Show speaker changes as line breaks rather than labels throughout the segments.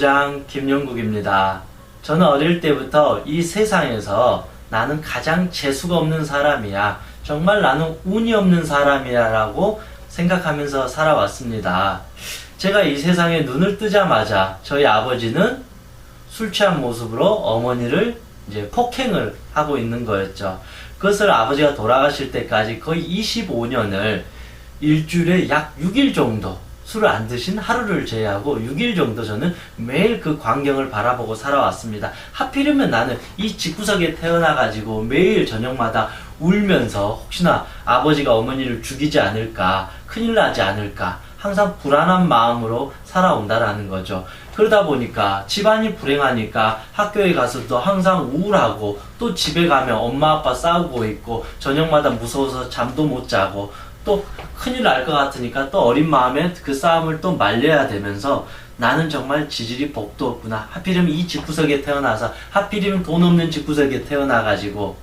연구소장 김영국입니다. 저는 어릴 때부터 이 세상에서 나는 가장 재수가 없는 사람이야. 정말 나는 운이 없는 사람이야 라고 생각하면서 살아왔습니다. 제가 이 세상에 눈을 뜨자마자 저희 아버지는 술 취한 모습으로 어머니를 이제 폭행을 하고 있는 거였죠. 그것을 아버지가 돌아가실 때까지 거의 25년을 일주일에 약 6일 정도 술을 안 드신 하루를 제외하고 6일 정도 저는 매일 그 광경을 바라보고 살아왔습니다. 하필이면 나는 이 집구석에 태어나가지고 매일 저녁마다 울면서 혹시나 아버지가 어머니를 죽이지 않을까, 큰일 나지 않을까 항상 불안한 마음으로 살아온다라는 거죠. 그러다 보니까 집안이 불행하니까 학교에 가서도 항상 우울하고, 또 집에 가면 엄마 아빠 싸우고 있고 저녁마다 무서워서 잠도 못 자고, 또 큰일 날 것 같으니까 또 어린 마음에 그 싸움을 또 말려야 되면서 나는 정말 지질이 복도 없구나. 하필이면 이 집구석에 태어나서, 하필이면 돈 없는 집구석에 태어나가지고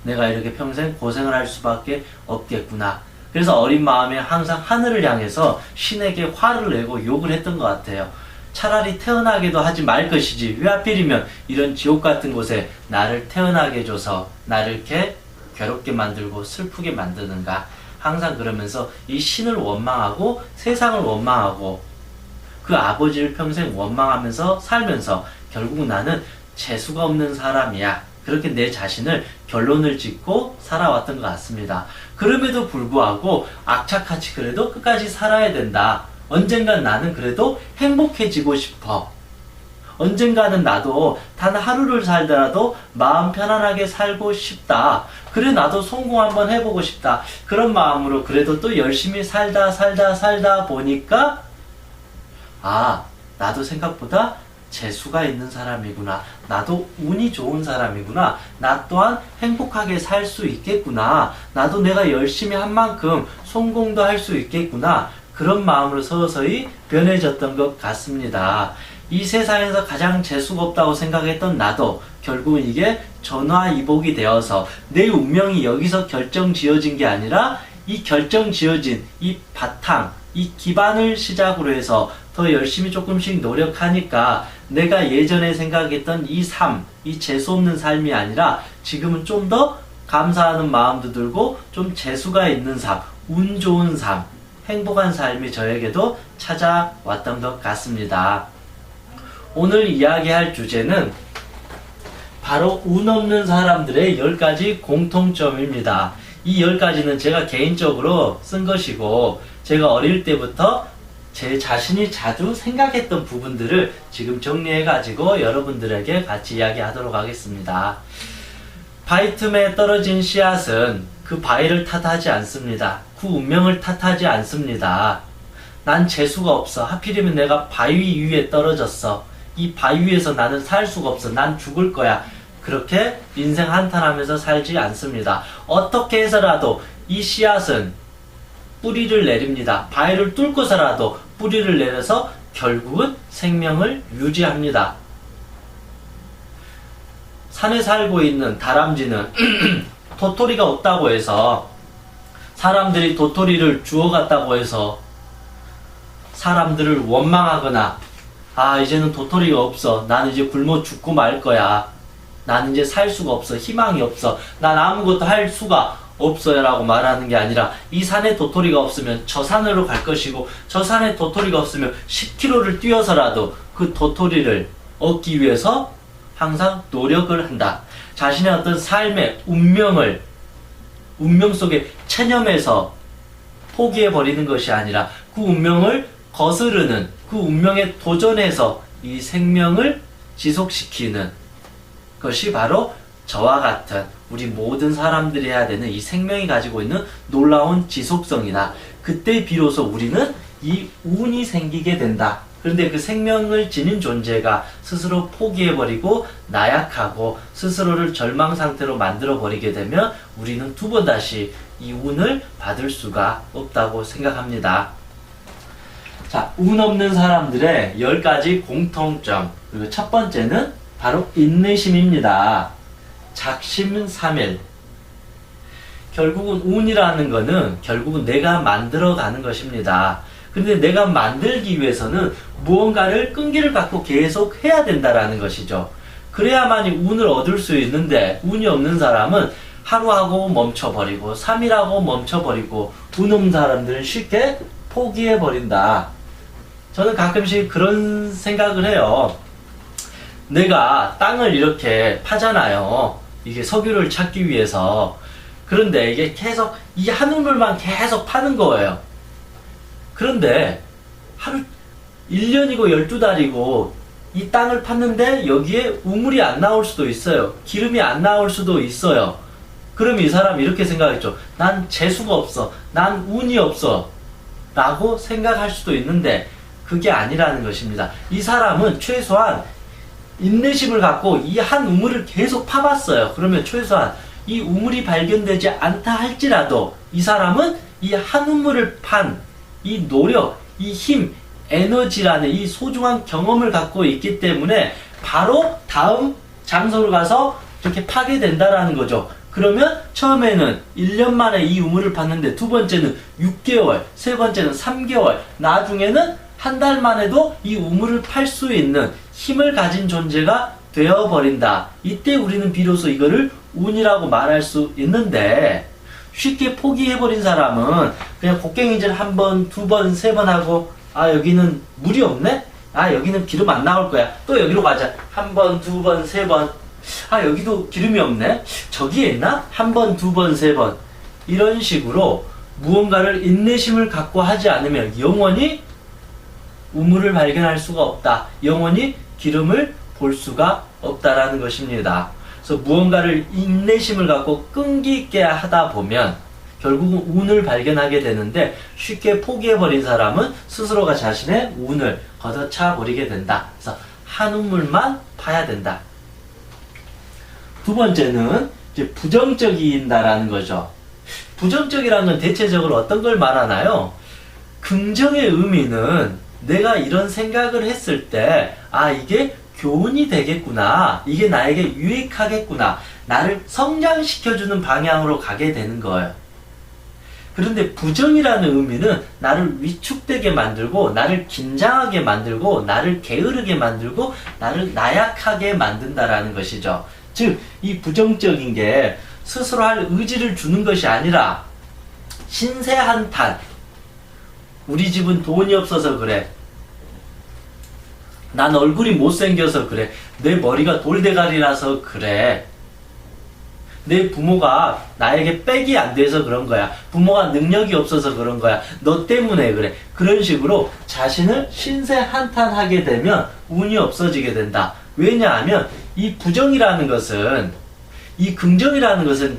내가 이렇게 평생 고생을 할 수밖에 없겠구나. 그래서 어린 마음에 항상 하늘을 향해서 신에게 화를 내고 욕을 했던 것 같아요. 차라리 태어나게도 하지 말 것이지 왜 하필이면 이런 지옥 같은 곳에 나를 태어나게 해줘서 나를 이렇게 괴롭게 만들고 슬프게 만드는가. 항상 그러면서 이 신을 원망하고 세상을 원망하고 그 아버지를 평생 원망하면서 살면서 결국 나는 재수가 없는 사람이야. 그렇게 내 자신을 결론을 짓고 살아왔던 것 같습니다. 그럼에도 불구하고 악착같이 그래도 끝까지 살아야 된다. 언젠간 나는 그래도 행복해지고 싶어. 언젠가는 나도 단 하루를 살더라도 마음 편안하게 살고 싶다. 그래 나도 성공 한번 해보고 싶다. 그런 마음으로 그래도 또 열심히 살다 보니까 나도 생각보다 재수가 있는 사람이구나. 나도 운이 좋은 사람이구나. 나 또한 행복하게 살 수 있겠구나. 나도 내가 열심히 한 만큼 성공도 할 수 있겠구나. 그런 마음으로 서서히 변해졌던 것 같습니다. 이 세상에서 가장 재수가 없다고 생각했던 나도 결국은 이게 전화위복이 되어서 내 운명이 여기서 결정지어진 게 아니라 이 결정지어진 이 바탕, 이 기반을 시작으로 해서 더 열심히 조금씩 노력하니까 내가 예전에 생각했던 이 삶, 이 재수 없는 삶이 아니라 지금은 좀 더 감사하는 마음도 들고 좀 재수가 있는 삶, 운 좋은 삶, 행복한 삶이 저에게도 찾아왔던 것 같습니다. 오늘 이야기할 주제는 바로 운 없는 사람들의 10가지 공통점입니다. 이 10가지는 제가 개인적으로 쓴 것이고 제가 어릴 때부터 제 자신이 자주 생각했던 부분들을 지금 정리해가지고 여러분들에게 같이 이야기하도록 하겠습니다. 바위 틈에 떨어진 씨앗은 그 바위를 탓하지 않습니다. 그 운명을 탓하지 않습니다. 난 재수가 없어. 하필이면 내가 바위 위에 떨어졌어. 이 바위 위에서 나는 살 수가 없어. 난 죽을 거야. 그렇게 인생 한탄하면서 살지 않습니다. 어떻게 해서라도 이 씨앗은 뿌리를 내립니다. 바위를 뚫고서라도 뿌리를 내려서 결국은 생명을 유지합니다. 산에 살고 있는 다람쥐는 도토리가 없다고 해서, 사람들이 도토리를 주워갔다고 해서 사람들을 원망하거나 이제는 도토리가 없어. 나는 이제 굶어 죽고 말 거야. 나는 이제 살 수가 없어. 희망이 없어. 난 아무것도 할 수가 없어요 라고 말하는 게 아니라, 이 산에 도토리가 없으면 저 산으로 갈 것이고, 저 산에 도토리가 없으면 10km를 뛰어서라도 그 도토리를 얻기 위해서 항상 노력을 한다. 자신의 어떤 삶의 운명 속에 체념해서 포기해버리는 것이 아니라 그 운명을 거스르는, 그 운명에 도전해서 이 생명을 지속시키는 것이 바로 저와 같은 우리 모든 사람들이 해야 되는 이 생명이 가지고 있는 놀라운 지속성이다. 그때 비로소 우리는 이 운이 생기게 된다. 그런데 그 생명을 지닌 존재가 스스로 포기해버리고 나약하고 스스로를 절망 상태로 만들어버리게 되면 우리는 두 번 다시 이 운을 받을 수가 없다고 생각합니다. 자, 운 없는 사람들의 10가지 공통점. 그리고 첫 번째는 바로 인내심입니다. 작심삼일. 결국은 운이라는 거는 결국은 내가 만들어가는 것입니다. 근데 내가 만들기 위해서는 무언가를 끈기를 갖고 계속 해야 된다라는 것이죠. 그래야만이 운을 얻을 수 있는데 운이 없는 사람은 하루하고 멈춰버리고 3일하고 멈춰버리고 운 없는 사람들은 쉽게 포기해버린다. 저는 가끔씩 그런 생각을 해요. 내가 땅을 이렇게 파잖아요. 이게 석유를 찾기 위해서. 그런데 이게 계속 이 한 우물만 계속 파는 거예요. 그런데 하루 1년이고 12달이고 이 땅을 팠는데 여기에 우물이 안 나올 수도 있어요. 기름이 안 나올 수도 있어요. 그럼 이 사람이 이렇게 생각했죠. 난 재수가 없어. 난 운이 없어. 라고 생각할 수도 있는데 그게 아니라는 것입니다. 이 사람은 최소한 인내심을 갖고 이 한 우물을 계속 파봤어요. 그러면 최소한 이 우물이 발견되지 않다 할지라도 이 사람은 이 한 우물을 판 이 노력, 이 힘, 에너지라는 이 소중한 경험을 갖고 있기 때문에 바로 다음 장소로 가서 이렇게 파게 된다라는 거죠. 그러면 처음에는 1년 만에 이 우물을 팠는데 두 번째는 6개월, 세 번째는 3개월, 나중에는 한 달 만에도 이 우물을 팔 수 있는 힘을 가진 존재가 되어버린다. 이때 우리는 비로소 이거를 운이라고 말할 수 있는데 쉽게 포기해버린 사람은 그냥 곡괭이질 한 번, 두 번, 세 번 하고 아 여기는 물이 없네? 아 여기는 기름 안 나올 거야. 또 여기로 가자. 한 번, 두 번, 세 번. 아 여기도 기름이 없네? 저기에 있나? 한 번, 두 번, 세 번. 이런 식으로 무언가를 인내심을 갖고 하지 않으면 영원히 우물을 발견할 수가 없다. 영원히 기름을 볼 수가 없다라는 것입니다. 그래서 무언가를 인내심을 갖고 끈기 있게 하다 보면 결국은 운을 발견하게 되는데 쉽게 포기해버린 사람은 스스로가 자신의 운을 걷어차 버리게 된다. 그래서 한 우물만 파야 된다. 두 번째는 이제 부정적이다라는 거죠. 부정적이라는 건 대체적으로 어떤 걸 말하나요? 긍정의 의미는 내가 이런 생각을 했을 때 아 이게 교훈이 되겠구나. 이게 나에게 유익하겠구나. 나를 성장시켜주는 방향으로 가게 되는 거예요. 그런데 부정이라는 의미는 나를 위축되게 만들고 나를 긴장하게 만들고 나를 게으르게 만들고 나를 나약하게 만든다라는 것이죠. 즉 이 부정적인 게 스스로 할 의지를 주는 것이 아니라 신세한탄. 우리 집은 돈이 없어서 그래. 난 얼굴이 못생겨서 그래. 내 머리가 돌대가리라서 그래. 내 부모가 나에게 백이 안 돼서 그런 거야. 부모가 능력이 없어서 그런 거야. 너 때문에 그래. 그런 식으로 자신을 신세한탄하게 되면 운이 없어지게 된다. 왜냐하면 이 부정이라는 것은 이 긍정이라는 것은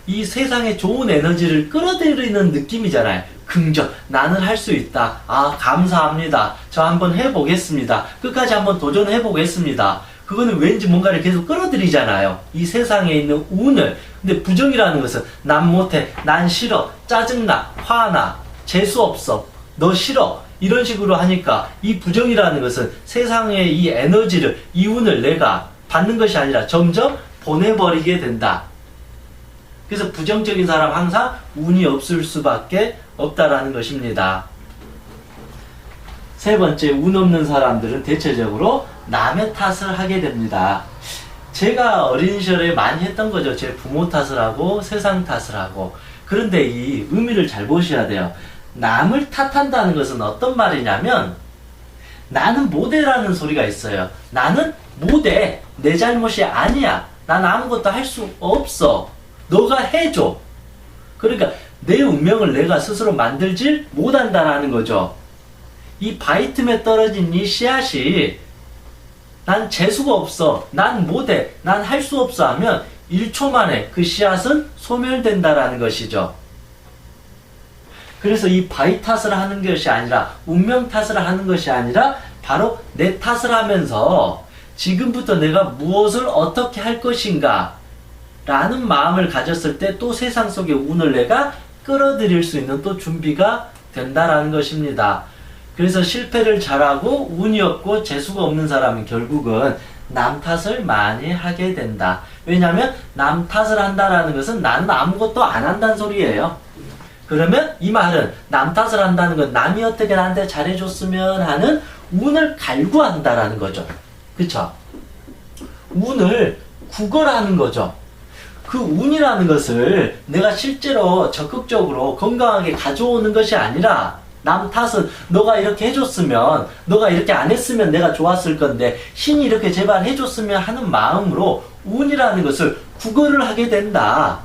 이 세상에 좋은 에너지를 끌어들이는 느낌이잖아요. 긍정. 나는 할 수 있다. 아, 감사합니다. 저 한번 해보겠습니다. 끝까지 한번 도전해보겠습니다. 그거는 왠지 뭔가를 계속 끌어들이잖아요. 이 세상에 있는 운을. 근데 부정이라는 것은 난 못해. 난 싫어. 짜증나. 화나. 재수없어. 너 싫어. 이런 식으로 하니까 이 부정이라는 것은 세상의 이 에너지를, 이 운을 내가 받는 것이 아니라 점점 보내버리게 된다. 그래서 부정적인 사람 항상 운이 없을 수밖에 없다라는 것입니다. 세 번째, 운 없는 사람들은 대체적으로 남의 탓을 하게 됩니다. 제가 어린 시절에 많이 했던 거죠. 제 부모 탓을 하고 세상 탓을 하고. 그런데 이 의미를 잘 보셔야 돼요. 남을 탓한다는 것은 어떤 말이냐면 나는 못해라는 소리가 있어요. 나는 못해. 내 잘못이 아니야. 난 아무것도 할 수 없어. 너가 해줘. 그러니까 내 운명을 내가 스스로 만들질 못한다라는 거죠. 이 바이틈에 떨어진 이 씨앗이 난 재수가 없어. 난 못해. 난 할 수 없어 하면 1초 만에 그 씨앗은 소멸된다라는 것이죠. 그래서 이 바위 탓을 하는 것이 아니라 운명 탓을 하는 것이 아니라 바로 내 탓을 하면서 지금부터 내가 무엇을 어떻게 할 것인가 라는 마음을 가졌을 때 또 세상 속의 운을 내가 끌어들일 수 있는 또 준비가 된다라는 것입니다. 그래서 실패를 잘하고 운이 없고 재수가 없는 사람은 결국은 남 탓을 많이 하게 된다. 왜냐하면 남 탓을 한다라는 것은 나는 아무것도 안 한다는 소리예요. 그러면 이 말은 남 탓을 한다는 건 남이 어떻게 나한테 잘해줬으면 하는 운을 갈구한다라는 거죠. 그쵸? 운을 구걸하는 거죠. 그 운이라는 것을 내가 실제로 적극적으로 건강하게 가져오는 것이 아니라 남 탓은 너가 이렇게 해줬으면, 너가 이렇게 안 했으면 내가 좋았을 건데 신이 이렇게 제발 해줬으면 하는 마음으로 운이라는 것을 구걸을 하게 된다.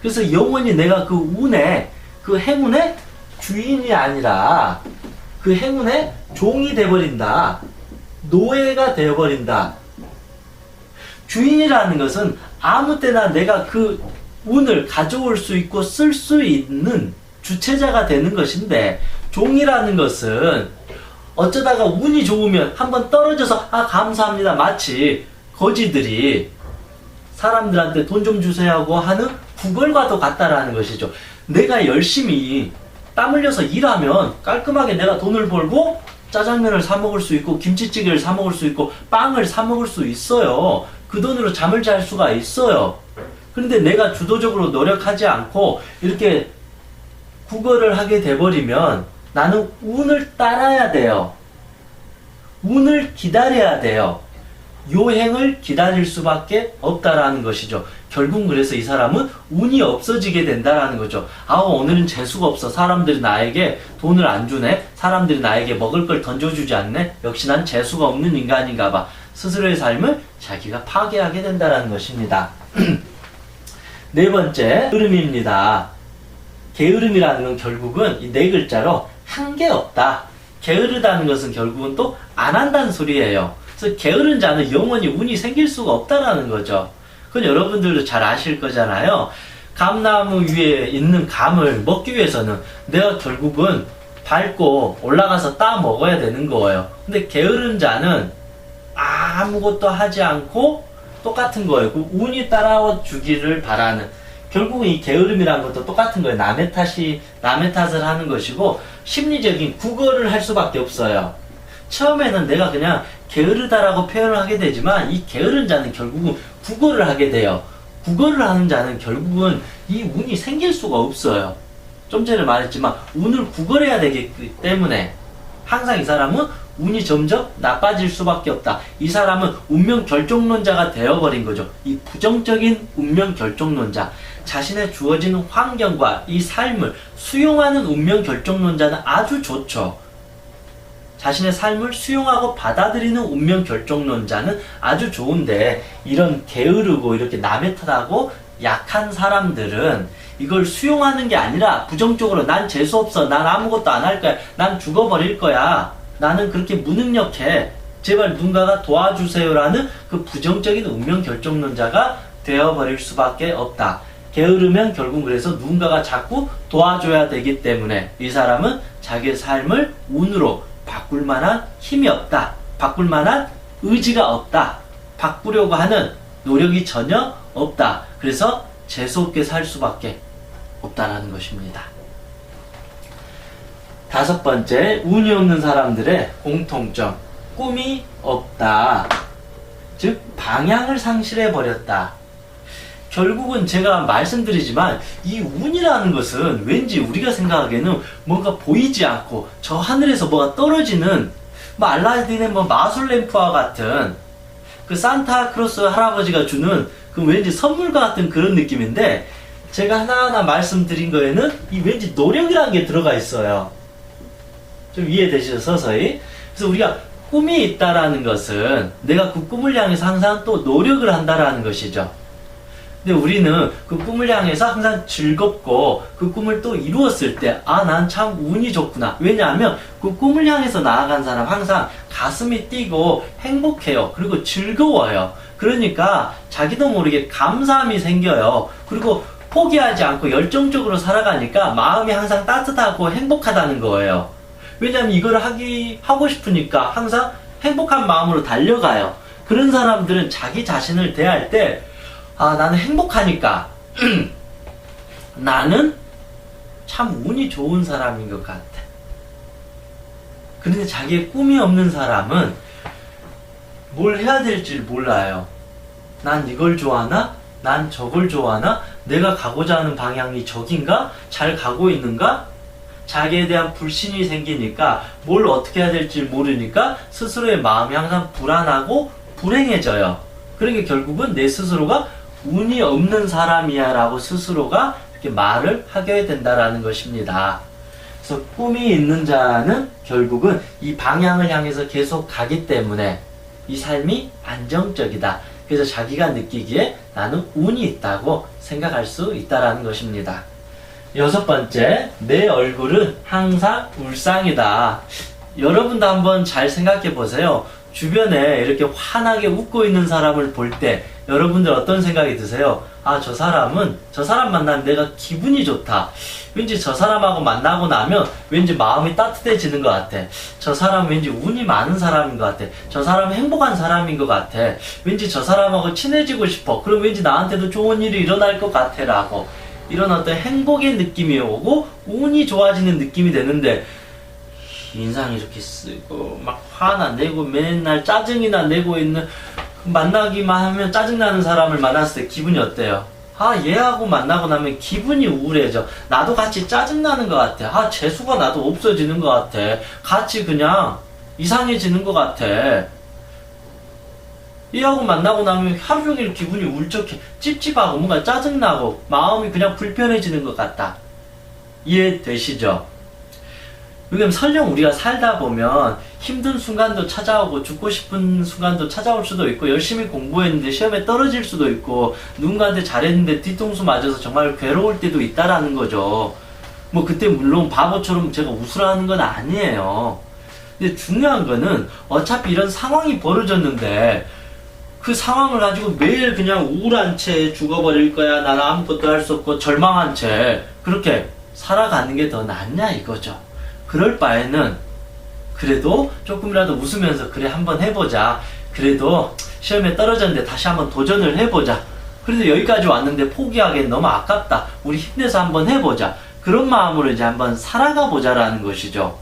그래서 영원히 내가 그 운의, 그 행운의 주인이 아니라 그 행운의 종이 돼버린다. 노예가 되어버린다. 주인이라는 것은 아무 때나 내가 그 운을 가져올 수 있고 쓸 수 있는 주체자가 되는 것인데, 종이라는 것은 어쩌다가 운이 좋으면 한번 떨어져서 감사합니다. 마치 거지들이 사람들한테 돈 좀 주세요 하고 하는 구걸과도 같다라는 것이죠. 내가 열심히 땀 흘려서 일하면 깔끔하게 내가 돈을 벌고 짜장면을 사 먹을 수 있고 김치찌개를 사 먹을 수 있고 빵을 사 먹을 수 있어요. 그 돈으로 잠을 잘 수가 있어요. 그런데 내가 주도적으로 노력하지 않고 이렇게 구걸을 하게 돼버리면 나는 운을 따라야 돼요. 운을 기다려야 돼요. 요행을 기다릴 수밖에 없다라는 것이죠. 결국 그래서 이 사람은 운이 없어지게 된다라는 거죠. 오늘은 재수가 없어. 사람들이 나에게 돈을 안 주네. 사람들이 나에게 먹을 걸 던져주지 않네. 역시 난 재수가 없는 인간인가 봐. 스스로의 삶을 자기가 파괴하게 된다라는 것입니다. 네 번째 흐름입니다. 게으름이라는 건 결국은 이 네 글자로 한게 없다. 게으르다는 것은 결국은 또 안 한다는 소리예요. 그래서 게으른 자는 영원히 운이 생길 수가 없다라는 거죠. 그건 여러분들도 잘 아실 거잖아요. 감나무 위에 있는 감을 먹기 위해서는 내가 결국은 밟고 올라가서 따 먹어야 되는 거예요. 근데 게으른 자는 아무것도 하지 않고 똑같은 거예요. 그 운이 따라와 주기를 바라는. 결국은 이 게으름이라는 것도 똑같은 거예요. 남의 탓을 하는 것이고 심리적인 구걸을 할 수밖에 없어요. 처음에는 내가 그냥 게으르다라고 표현을 하게 되지만 이 게으른 자는 결국은 구걸을 하게 돼요. 구걸을 하는 자는 결국은 이 운이 생길 수가 없어요. 좀 전에 말했지만 운을 구걸해야 되기 때문에 항상 이 사람은 운이 점점 나빠질 수밖에 없다. 이 사람은 운명 결정론자가 되어버린 거죠. 이 부정적인 운명 결정론자. 자신의 주어진 환경과 이 삶을 수용하는 운명 결정론자는 아주 좋죠. 자신의 삶을 수용하고 받아들이는 운명 결정론자는 아주 좋은데, 이런 게으르고 이렇게 남의 탓하고 약한 사람들은 이걸 수용하는 게 아니라 부정적으로 난 재수없어, 난 아무것도 안 할 거야, 난 죽어버릴 거야, 나는 그렇게 무능력해, 제발 누군가가 도와주세요라는 그 부정적인 운명 결정론자가 되어버릴 수밖에 없다. 게으르면 결국 그래서 누군가가 자꾸 도와줘야 되기 때문에 이 사람은 자기의 삶을 운으로 바꿀 만한 힘이 없다. 바꿀 만한 의지가 없다. 바꾸려고 하는 노력이 전혀 없다. 그래서 재수없게 살 수밖에 없다라는 것입니다. 다섯 번째, 운이 없는 사람들의 공통점. 꿈이 없다. 즉 방향을 상실해 버렸다. 결국은 제가 말씀드리지만 이 운이라는 것은 왠지 우리가 생각하기에는 뭔가 보이지 않고 저 하늘에서 뭐가 떨어지는 알라딘의 마술램프와 같은 그 산타크로스 할아버지가 주는 그 왠지 선물과 같은 그런 느낌인데, 제가 하나하나 말씀드린 거에는 이 왠지 노력이라는 게 들어가 있어요. 좀 이해되시죠? 서서히. 그래서 우리가 꿈이 있다라는 것은 내가 그 꿈을 향해서 항상 또 노력을 한다라는 것이죠. 근데 우리는 그 꿈을 향해서 항상 즐겁고 그 꿈을 또 이루었을 때 난 참 운이 좋구나. 왜냐하면 그 꿈을 향해서 나아간 사람 항상 가슴이 뛰고 행복해요. 그리고 즐거워요. 그러니까 자기도 모르게 감사함이 생겨요. 그리고 포기하지 않고 열정적으로 살아가니까 마음이 항상 따뜻하고 행복하다는 거예요. 왜냐하면 이걸 하고 싶으니까 항상 행복한 마음으로 달려가요. 그런 사람들은 자기 자신을 대할 때 나는 행복하니까 나는 참 운이 좋은 사람인 것 같아. 그런데 자기의 꿈이 없는 사람은 뭘 해야 될지 몰라요. 난 이걸 좋아하나? 난 저걸 좋아하나? 내가 가고자 하는 방향이 저긴가? 잘 가고 있는가? 자기에 대한 불신이 생기니까 뭘 어떻게 해야 될지 모르니까 스스로의 마음이 항상 불안하고 불행해져요. 그러니까 결국은 내 스스로가 운이 없는 사람이야 라고 스스로가 이렇게 말을 하게 된다라는 것입니다. 그래서 꿈이 있는 자는 결국은 이 방향을 향해서 계속 가기 때문에 이 삶이 안정적이다. 그래서 자기가 느끼기에 나는 운이 있다고 생각할 수 있다라는 것입니다. 여섯 번째, 내 얼굴은 항상 울상이다. 여러분도 한번 잘 생각해 보세요. 주변에 이렇게 환하게 웃고 있는 사람을 볼 때 여러분들 어떤 생각이 드세요? 아, 저 사람 만나면 내가 기분이 좋다. 왠지 저 사람하고 만나고 나면 왠지 마음이 따뜻해지는 것 같아. 저 사람은 왠지 운이 많은 사람인 것 같아. 저 사람은 행복한 사람인 것 같아. 왠지 저 사람하고 친해지고 싶어. 그럼 왠지 나한테도 좋은 일이 일어날 것 같아 라고 이런 어떤 행복의 느낌이 오고 운이 좋아지는 느낌이 되는데 인상이 이렇게 쓰고 막 화나 내고 맨날 짜증이나 내고 있는 만나기만 하면 짜증나는 사람을 만났을 때 기분이 어때요? 아, 얘하고 만나고 나면 기분이 우울해져. 나도 같이 짜증나는 것 같아. 아, 재수가 나도 없어지는 것 같아. 같이 그냥 이상해지는 것 같아. 얘하고 만나고 나면 하루 종일 기분이 울적해. 찝찝하고 뭔가 짜증나고 마음이 그냥 불편해지는 것 같다. 이해되시죠? 왜냐면 설령 우리가 살다 보면 힘든 순간도 찾아오고 죽고 싶은 순간도 찾아올 수도 있고 열심히 공부했는데 시험에 떨어질 수도 있고 누군가한테 잘했는데 뒤통수 맞아서 정말 괴로울 때도 있다라는 거죠. 뭐 그때 물론 바보처럼 제가 웃으라는 건 아니에요. 근데 중요한 거는 어차피 이런 상황이 벌어졌는데 그 상황을 가지고 매일 그냥 우울한 채 죽어버릴 거야. 나는 아무것도 할 수 없고 절망한 채 그렇게 살아가는 게 더 낫냐 이거죠. 그럴 바에는 그래도 조금이라도 웃으면서 그래 한번 해보자. 그래도 시험에 떨어졌는데 다시 한번 도전을 해보자. 그래도 여기까지 왔는데 포기하기엔 너무 아깝다. 우리 힘내서 한번 해보자. 그런 마음으로 이제 한번 살아가 보자라는 것이죠.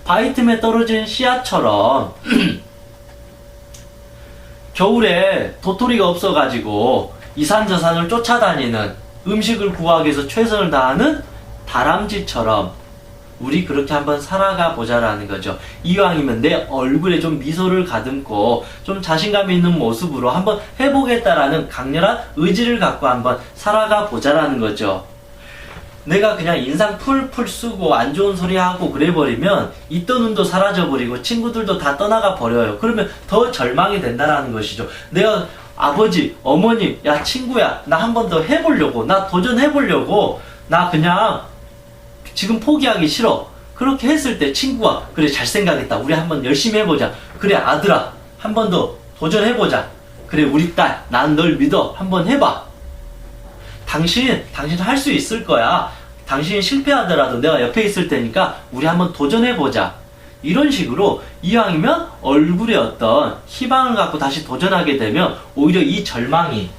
바위 틈에 떨어진 씨앗처럼 겨울에 도토리가 없어가지고 이산저산을 쫓아다니는 음식을 구하기 위해서 최선을 다하는 다람쥐처럼 우리 그렇게 한번 살아가 보자라는 거죠. 이왕이면 내 얼굴에 좀 미소를 가듬고 좀 자신감 있는 모습으로 한번 해보겠다라는 강렬한 의지를 갖고 한번 살아가 보자라는 거죠. 내가 그냥 인상 풀풀 쓰고 안 좋은 소리 하고 그래버리면 있던 운도 사라져버리고 친구들도 다 떠나가 버려요. 그러면 더 절망이 된다라는 것이죠. 내가 아버지, 어머님, 야 친구야 나 한 번 더 해보려고 나 도전해보려고 나 그냥 지금 포기하기 싫어. 그렇게 했을 때 친구가 그래 잘 생각했다. 우리 한번 열심히 해보자. 그래 아들아 한 번 더 도전해보자. 그래 우리 딸 난 널 믿어. 한번 해봐. 당신 할 수 있을 거야. 당신이 실패하더라도 내가 옆에 있을 테니까 우리 한번 도전해보자. 이런 식으로 이왕이면 얼굴에 어떤 희망을 갖고 다시 도전하게 되면 오히려 이 절망이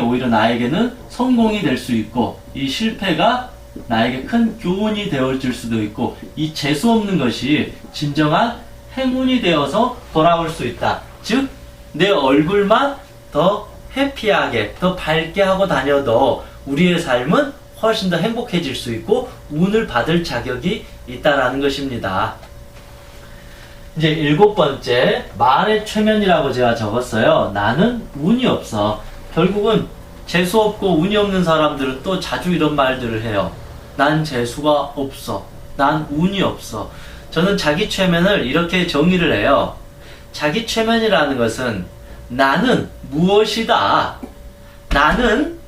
오히려 나에게는 성공이 될 수 있고 이 실패가 나에게 큰 교훈이 되어줄 수도 있고 이 재수없는 것이 진정한 행운이 되어서 돌아올 수 있다. 즉 내 얼굴만 더 해피하게 더 밝게 하고 다녀도 우리의 삶은 훨씬 더 행복해질 수 있고 운을 받을 자격이 있다라는 것입니다. 이제 일곱 번째 말의 최면이라고 제가 적었어요. 나는 운이 없어. 결국은 재수없고 운이 없는 사람들은 또 자주 이런 말들을 해요. 난 재수가 없어. 난 운이 없어. 저는 자기 최면을 이렇게 정의를 해요. 자기 최면이라는 것은 나는 무엇이다. 나는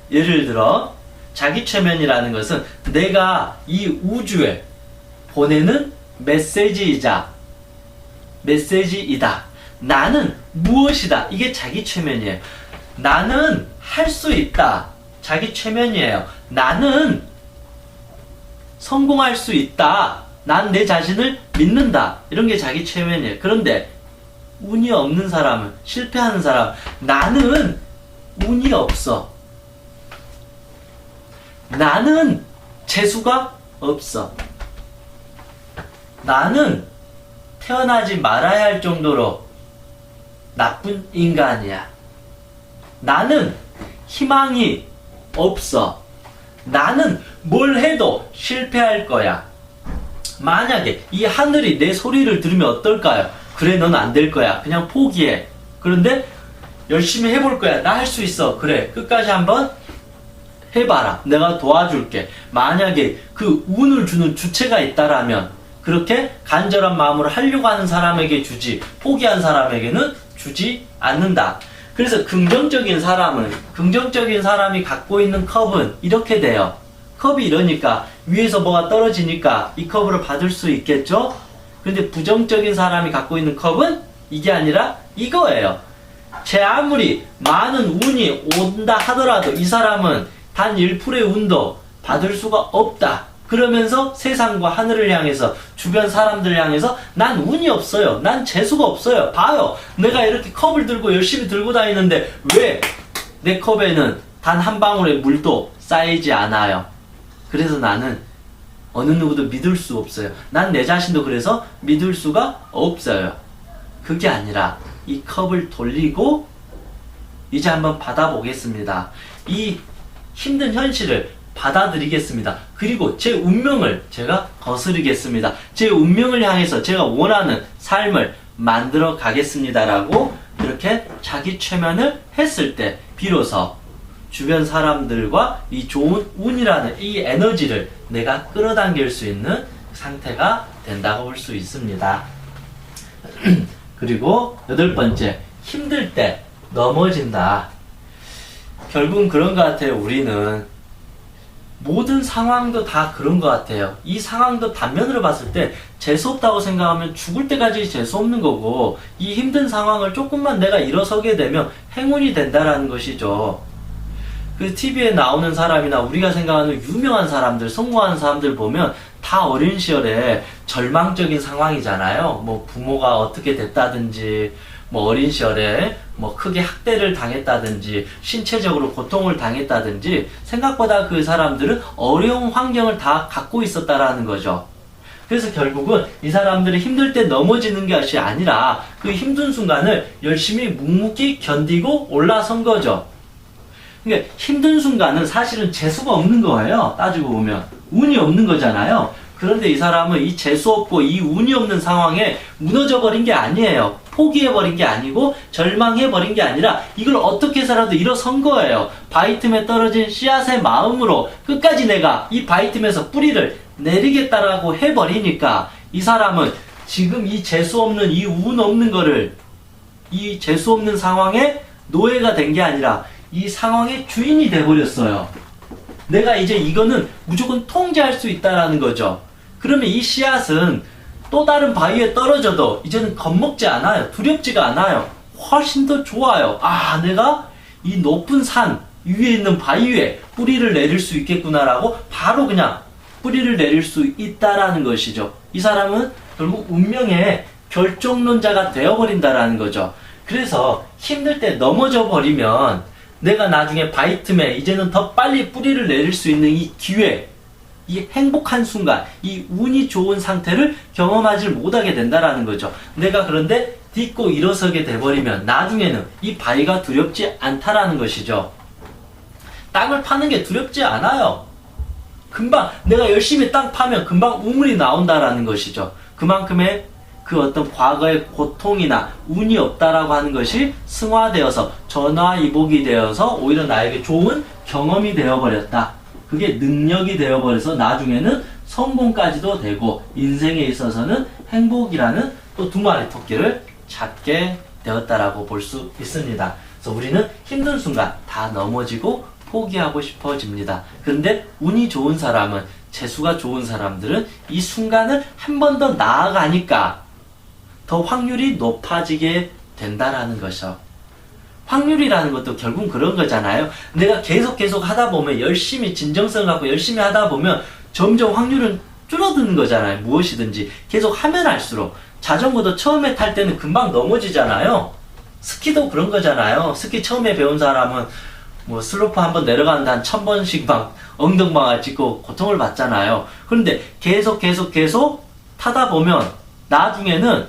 예를 들어 자기 최면이라는 것은 내가 이 우주에 보내는 메시지이다. 나는 무엇이다. 이게 자기 최면이에요. 나는 할 수 있다. 자기 최면이에요. 나는 성공할 수 있다. 난 내 자신을 믿는다. 이런 게 자기 최면이에요. 그런데 운이 없는 사람은, 실패하는 사람, 나는 운이 없어. 나는 재수가 없어. 나는 태어나지 말아야 할 정도로 나쁜 인간이야. 나는 희망이 없어. 나는 뭘 해도 실패할 거야. 만약에 이 하늘이 내 소리를 들으면 어떨까요? 그래, 넌 안 될 거야. 그냥 포기해. 그런데 열심히 해볼 거야. 나 할 수 있어. 그래, 끝까지 한번 해봐라. 내가 도와줄게. 만약에 그 운을 주는 주체가 있다라면 그렇게 간절한 마음으로 하려고 하는 사람에게 주지, 포기한 사람에게는 주지 않는다. 그래서 긍정적인 사람이 갖고 있는 컵은 이렇게 돼요. 컵이 이러니까 위에서 뭐가 떨어지니까 이 컵을 받을 수 있겠죠? 근데 부정적인 사람이 갖고 있는 컵은 이게 아니라 이거예요. 제 아무리 많은 운이 온다 하더라도 이 사람은 단 1%의 운도 받을 수가 없다. 그러면서 세상과 하늘을 향해서, 주변 사람들을 향해서 난 운이 없어요. 난 재수가 없어요. 봐요. 내가 이렇게 컵을 들고 열심히 들고 다니는데 왜 내 컵에는 단 한 방울의 물도 쌓이지 않아요. 그래서 나는 어느 누구도 믿을 수 없어요. 난 내 자신도 그래서 믿을 수가 없어요. 그게 아니라 이 컵을 돌리고 이제 한번 받아보겠습니다. 이 힘든 현실을 받아들이겠습니다. 그리고 제 운명을 제가 거스르겠습니다. 제 운명을 향해서 제가 원하는 삶을 만들어 가겠습니다라고 이렇게 자기 최면을 했을 때 비로소 주변 사람들과 이 좋은 운이라는 이 에너지를 내가 끌어당길 수 있는 상태가 된다고 볼 수 있습니다. 그리고 8번째, 힘들 때 넘어진다. 결국은 그런 것 같아요. 우리는 모든 상황도 다 그런 것 같아요. 이 상황도 단면으로 봤을 때 재수없다고 생각하면 죽을 때까지 재수없는 거고, 이 힘든 상황을 조금만 내가 일어서게 되면 행운이 된다라는 것이죠. 그 TV에 나오는 사람이나 우리가 생각하는 유명한 사람들, 성공하는 사람들 보면 다 어린 시절에 절망적인 상황이잖아요. 뭐 부모가 어떻게 됐다든지, 뭐 어린 시절에 뭐 크게 학대를 당했다든지, 신체적으로 고통을 당했다든지, 생각보다 그 사람들은 어려운 환경을 다 갖고 있었다라는 거죠. 그래서 결국은 이 사람들이 힘들 때 넘어지는 것이 아니라 그 힘든 순간을 열심히 묵묵히 견디고 올라선 거죠. 그러니까 힘든 순간은 사실은 재수가 없는 거예요. 따지고 보면 운이 없는 거잖아요. 그런데 이 사람은 이 재수 없고 이 운이 없는 상황에 무너져 버린 게 아니에요. 포기해 버린 게 아니고 절망해 버린 게 아니라 이걸 어떻게 해서라도 일어선 거예요. 바위 틈에 떨어진 씨앗의 마음으로 끝까지 내가 이 바위 틈에서 뿌리를 내리겠다라고 해버리니까 이 사람은 지금 이 재수 없는, 이 운 없는 거를, 이 재수 없는 상황에 노예가 된 게 아니라 이 상황의 주인이 돼버렸어요. 내가 이제 이거는 무조건 통제할 수 있다라는 거죠. 그러면 이 씨앗은 또 다른 바위에 떨어져도 이제는 겁먹지 않아요. 두렵지가 않아요. 훨씬 더 좋아요. 아, 내가 이 높은 산 위에 있는 바위 위에 뿌리를 내릴 수 있겠구나라고 바로 그냥 뿌리를 내릴 수 있다라는 것이죠. 이 사람은 결국 운명의 결정론자가 되어버린다라는 거죠. 그래서 힘들 때 넘어져 버리면 내가 나중에 바위 틈에 이제는 더 빨리 뿌리를 내릴 수 있는 이 기회, 이 행복한 순간, 이 운이 좋은 상태를 경험하지 못하게 된다라는 거죠. 내가 그런데 딛고 일어서게 돼버리면 나중에는 이 바위가 두렵지 않다라는 것이죠. 땅을 파는 게 두렵지 않아요. 금방 내가 열심히 땅 파면 금방 우물이 나온다라는 것이죠. 그만큼의 그 어떤 과거의 고통이나 운이 없다라고 하는 것이 승화되어서 전화위복이 되어서 오히려 나에게 좋은 경험이 되어버렸다. 그게 능력이 되어버려서 나중에는 성공까지도 되고 인생에 있어서는 행복이라는 또 두 마리 토끼를 잡게 되었다라고 볼 수 있습니다. 그래서 우리는 힘든 순간 다 넘어지고 포기하고 싶어집니다. 그런데 운이 좋은 사람은, 재수가 좋은 사람들은 이 순간을 한 번 더 나아가니까 더 확률이 높아지게 된다라는 것이죠. 확률이라는 것도 결국 그런 거잖아요. 내가 계속 하다 보면, 열심히 진정성 갖고 열심히 하다 보면 점점 확률은 줄어드는 거잖아요. 무엇이든지 계속 하면 할수록. 자전거도 처음에 탈 때는 금방 넘어지잖아요. 스키도 그런 거잖아요. 스키 처음에 배운 사람은 뭐 슬로프 한번 내려가는데 한 1000번씩 막 엉덩방아 찍고 고통을 받잖아요. 그런데 계속 타다 보면 나중에는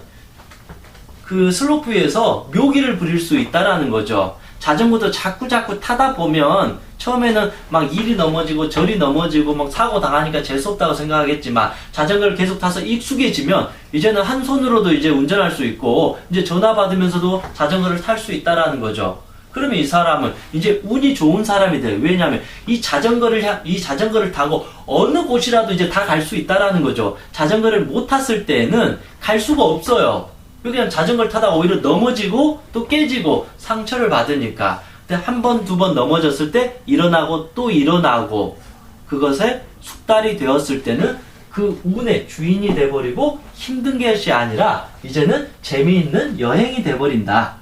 그 슬로프 위에서 묘기를 부릴 수 있다라는 거죠. 자전거도 자꾸 타다 보면 처음에는 막 이리 넘어지고 저리 넘어지고 막 사고 당하니까 재수없다고 생각하겠지만 자전거를 계속 타서 익숙해지면 이제는 한 손으로도 이제 운전할 수 있고 이제 전화 받으면서도 자전거를 탈 수 있다라는 거죠. 그러면 이 사람은 이제 운이 좋은 사람이 돼요. 왜냐하면 이 자전거를 타고 어느 곳이라도 이제 다 갈 수 있다라는 거죠. 자전거를 못 탔을 때는 갈 수가 없어요. 그냥 자전거를 타다가 오히려 넘어지고 또 깨지고 상처를 받으니까. 근데 한 번, 두 번 넘어졌을 때 일어나고 또 일어나고 그것에 숙달이 되었을 때는 그 운의 주인이 돼버리고 힘든 것이 아니라 이제는 재미있는 여행이 돼버린다.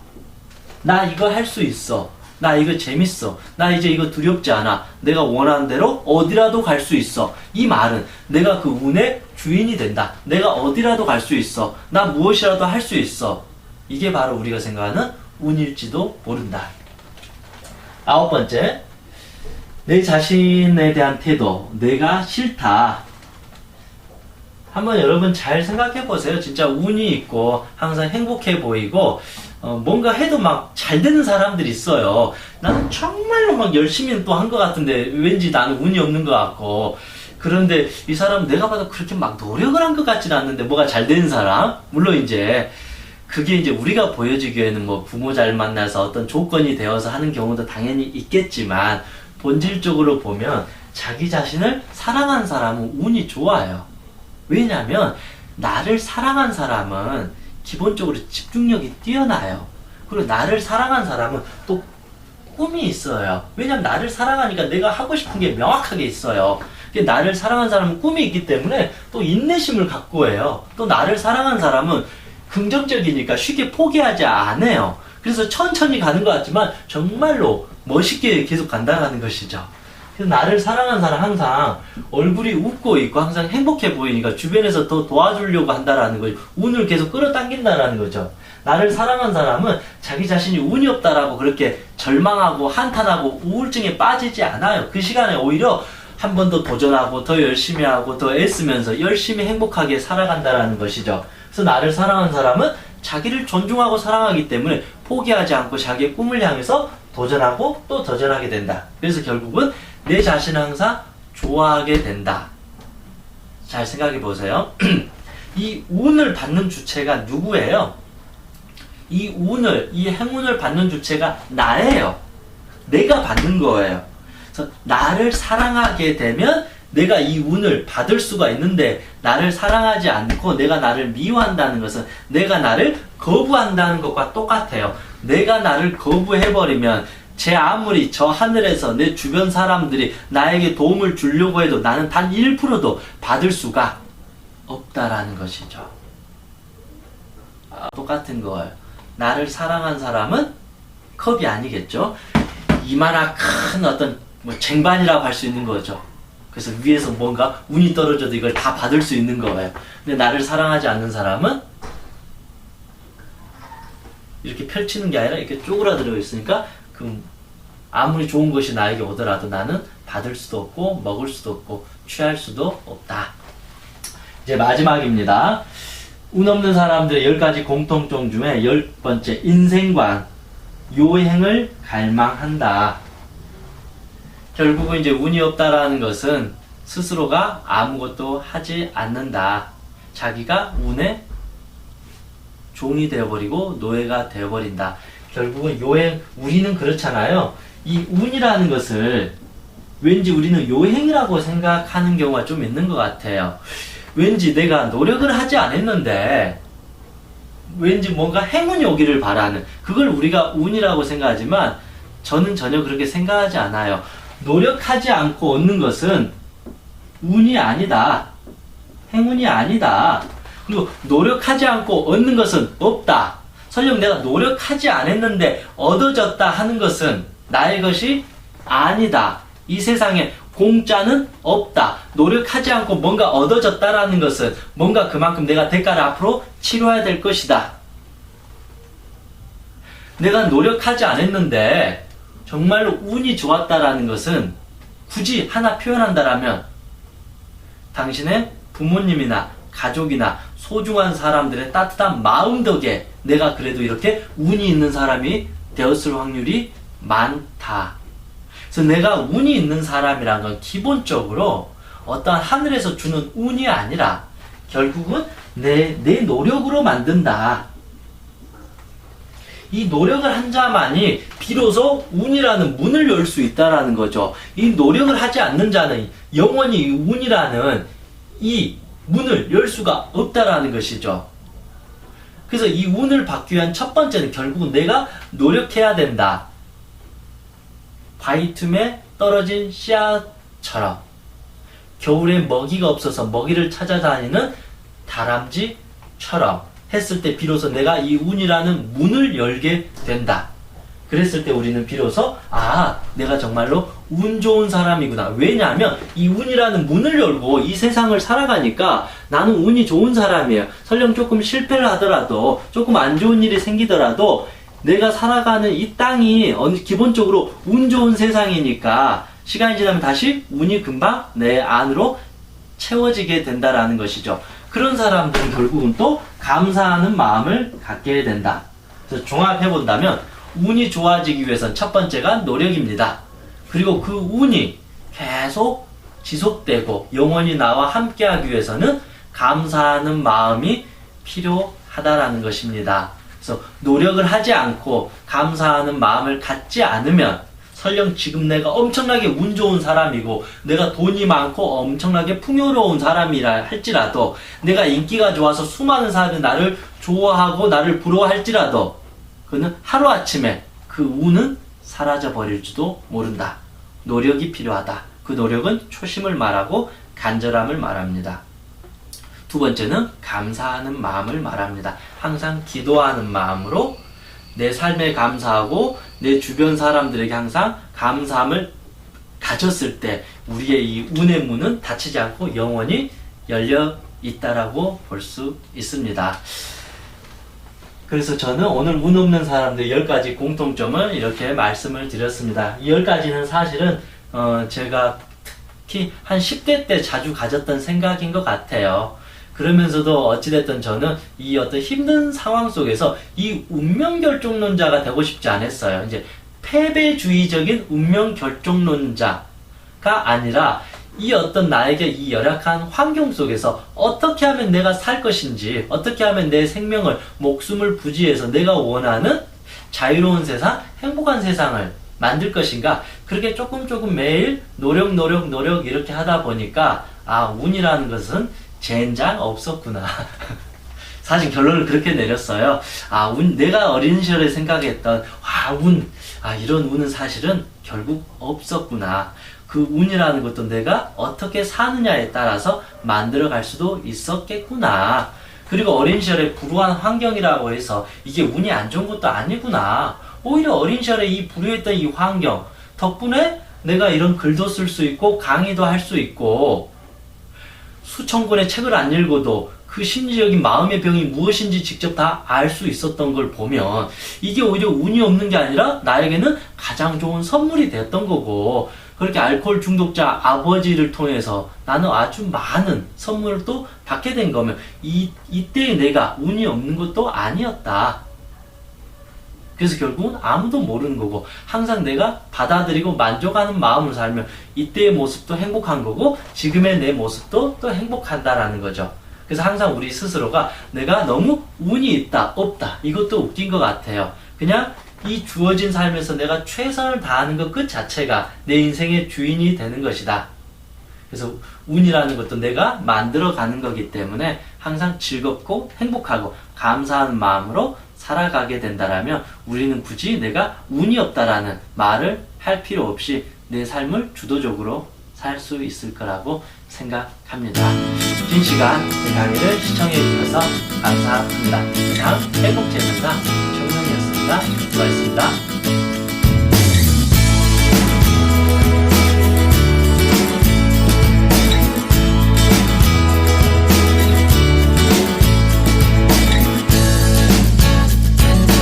나 이거 할 수 있어. 나 이거 재밌어. 나 이제 이거 두렵지 않아. 내가 원하는 대로 어디라도 갈 수 있어. 이 말은 내가 그 운의 주인이 된다. 내가 어디라도 갈 수 있어. 나 무엇이라도 할 수 있어. 이게 바로 우리가 생각하는 운일지도 모른다. 9번째, 내 자신에 대한 태도. 내가 싫다. 한번 여러분 잘 생각해 보세요. 진짜 운이 있고 항상 행복해 보이고 뭔가 해도 막 잘 되는 사람들이 있어요. 나는 정말로 막 열심히 또 한 것 같은데 왠지 나는 운이 없는 것 같고. 그런데 이 사람은 내가 봐도 그렇게 막 노력을 한 것 같지는 않는데 뭐가 잘 되는 사람? 물론 이제 그게 이제 우리가 보여주기에는 뭐 부모 잘 만나서 어떤 조건이 되어서 하는 경우도 당연히 있겠지만 본질적으로 보면 자기 자신을 사랑한 사람은 운이 좋아요. 왜냐하면 나를 사랑한 사람은 기본적으로 집중력이 뛰어나요. 그리고 나를 사랑한 사람은 또 꿈이 있어요. 왜냐하면 나를 사랑하니까 내가 하고 싶은 게 명확하게 있어요. 나를 사랑한 사람은 꿈이 있기 때문에 또 인내심을 갖고 해요. 또 나를 사랑한 사람은 긍정적이니까 쉽게 포기하지 않아요. 그래서 천천히 가는 것 같지만 정말로 멋있게 계속 간다는 것이죠. 그래서 나를 사랑하는 사람 항상 얼굴이 웃고 있고 항상 행복해 보이니까 주변에서 더 도와주려고 한다라는 거죠. 운을 계속 끌어당긴다라는 거죠. 나를 사랑한 사람은 자기 자신이 운이 없다라고 그렇게 절망하고 한탄하고 우울증에 빠지지 않아요. 그 시간에 오히려 한 번 더 도전하고 더 열심히 하고 더 애쓰면서 열심히 행복하게 살아간다라는 것이죠. 그래서 나를 사랑하는 사람은 자기를 존중하고 사랑하기 때문에 포기하지 않고 자기의 꿈을 향해서 도전하고 또 도전하게 된다. 그래서 결국은 내 자신을 항상 좋아하게 된다. 잘 생각해 보세요. 이 운을 받는 주체가 누구예요? 이 행운을 받는 주체가 나예요. 내가 받는 거예요. 그래서 나를 사랑하게 되면 내가 이 운을 받을 수가 있는데 나를 사랑하지 않고 내가 나를 미워한다는 것은 내가 나를 거부한다는 것과 똑같아요. 내가 나를 거부해버리면 제 아무리 저 하늘에서 내 주변 사람들이 나에게 도움을 주려고 해도 나는 단 1%도 받을 수가 없다라는 것이죠. 똑같은 거예요. 나를 사랑한 사람은 컵이 아니겠죠. 이마나 큰 어떤 쟁반이라고 할 수 있는 거죠. 그래서 위에서 뭔가 운이 떨어져도 이걸 다 받을 수 있는 거예요. 근데 나를 사랑하지 않는 사람은 이렇게 펼치는 게 아니라 이렇게 쪼그라들어 있으니까 아무리 좋은 것이 나에게 오더라도 나는 받을 수도 없고 먹을 수도 없고 취할 수도 없다. 이제 마지막입니다. 운 없는 사람들의 10가지 공통점 중에 10번째, 인생관, 요행을 갈망한다. 결국은 이제 운이 없다라는 것은 스스로가 아무것도 하지 않는다. 자기가 운의 종이 되어버리고 노예가 되어버린다. 결국은 우리는 그렇잖아요. 이 운이라는 것을 왠지 우리는 요행이라고 생각하는 경우가 좀 있는 것 같아요. 왠지 내가 노력을 하지 않았는데 왠지 뭔가 행운이 오기를 바라는, 그걸 우리가 운이라고 생각하지만 저는 전혀 그렇게 생각하지 않아요. 노력하지 않고 얻는 것은 운이 아니다. 행운이 아니다. 그리고 노력하지 않고 얻는 것은 없다. 설령 내가 노력하지 않았는데 얻어졌다 하는 것은 나의 것이 아니다. 이 세상에 공짜는 없다. 노력하지 않고 뭔가 얻어졌다라는 것은 뭔가 그만큼 내가 대가를 앞으로 치러야 될 것이다. 내가 노력하지 않았는데 정말로 운이 좋았다라는 것은 굳이 하나 표현한다라면 당신의 부모님이나 가족이나 소중한 사람들의 따뜻한 마음 덕에 내가 그래도 이렇게 운이 있는 사람이 되었을 확률이 많다. 그래서 내가 운이 있는 사람이란 건 기본적으로 어떠한 하늘에서 주는 운이 아니라 결국은 내 노력으로 만든다. 이 노력을 한 자만이 비로소 운이라는 문을 열 수 있다라는 거죠. 이 노력을 하지 않는 자는 영원히 운이라는 이 문을 열 수가 없다라는 것이죠. 그래서 이 운을 받기 위한 첫 번째는 결국은 내가 노력해야 된다. 바위 틈에 떨어진 씨앗처럼 겨울에 먹이가 없어서 먹이를 찾아다니는 다람쥐처럼 했을 때 비로소 내가 이 운이라는 문을 열게 된다. 그랬을 때 우리는 비로소 내가 정말로 운 좋은 사람이구나. 왜냐하면 이 운이라는 문을 열고 이 세상을 살아가니까 나는 운이 좋은 사람이에요. 설령 조금 실패를 하더라도 조금 안 좋은 일이 생기더라도 내가 살아가는 이 땅이 기본적으로 운 좋은 세상이니까 시간이 지나면 다시 운이 금방 내 안으로 채워지게 된다라는 것이죠. 그런 사람들은 결국은 또 감사하는 마음을 갖게 된다. 그래서 종합해본다면 운이 좋아지기 위해서는 첫 번째가 노력입니다. 그리고 그 운이 계속 지속되고 영원히 나와 함께하기 위해서는 감사하는 마음이 필요하다라는 것입니다. 그래서 노력을 하지 않고 감사하는 마음을 갖지 않으면 설령 지금 내가 엄청나게 운 좋은 사람이고 내가 돈이 많고 엄청나게 풍요로운 사람이라 할지라도 내가 인기가 좋아서 수많은 사람이 나를 좋아하고 나를 부러워할지라도 그는 하루아침에 그 운은 사라져 버릴지도 모른다. 노력이 필요하다. 그 노력은 초심을 말하고 간절함을 말합니다. 두 번째는 감사하는 마음을 말합니다. 항상 기도하는 마음으로 내 삶에 감사하고 내 주변 사람들에게 항상 감사함을 가졌을 때 우리의 이 운의 문은 닫히지 않고 영원히 열려 있다라고 볼 수 있습니다. 그래서 저는 오늘 운 없는 사람들 10가지 공통점을 이렇게 말씀을 드렸습니다. 이 10가지는 사실은 제가 특히 한 10대 때 자주 가졌던 생각인 것 같아요. 그러면서도 어찌됐든 저는 이 어떤 힘든 상황 속에서 이 운명결정론자가 되고 싶지 않았어요. 이제 패배주의적인 운명결정론자가 아니라 이 어떤 나에게 이 열악한 환경 속에서 어떻게 하면 내가 살 것인지, 어떻게 하면 내 생명을, 목숨을 부지해서 내가 원하는 자유로운 세상, 행복한 세상을 만들 것인가, 그렇게 조금 매일 노력 이렇게 하다 보니까 운이라는 것은 젠장 없었구나. 사실 결론을 그렇게 내렸어요. 내가 어린 시절에 생각했던 이런 운은 사실은 결국 없었구나. 그 운이라는 것도 내가 어떻게 사느냐에 따라서 만들어갈 수도 있었겠구나. 그리고 어린 시절에 불우한 환경이라고 해서 이게 운이 안 좋은 것도 아니구나. 오히려 어린 시절에 이 불우했던 이 환경 덕분에 내가 이런 글도 쓸 수 있고 강의도 할 수 있고 수천 권의 책을 안 읽어도 그 심리적인 마음의 병이 무엇인지 직접 다 알 수 있었던 걸 보면 이게 오히려 운이 없는 게 아니라 나에게는 가장 좋은 선물이 됐던 거고, 그렇게 알코올 중독자 아버지를 통해서 나는 아주 많은 선물을 또 받게 된 거면 이때의 내가 운이 없는 것도 아니었다. 그래서 결국은 아무도 모르는 거고 항상 내가 받아들이고 만족하는 마음으로 살면 이때의 모습도 행복한 거고 지금의 내 모습도 또 행복한다라는 거죠. 그래서 항상 우리 스스로가 내가 너무 운이 있다 없다 이것도 웃긴 것 같아요. 그냥 이 주어진 삶에서 내가 최선을 다하는 것 그 자체가 내 인생의 주인이 되는 것이다. 그래서 운이라는 것도 내가 만들어가는 거기 때문에 항상 즐겁고 행복하고 감사하는 마음으로 살아가게 된다라면 우리는 굳이 내가 운이 없다라는 말을 할 필요 없이 내 삶을 주도적으로 살 수 있을 거라고 생각합니다. 긴 시간 제 강의를 시청해 주셔서 감사합니다. 이상 행복재능가 청년이었습니다. 수고하셨습니다.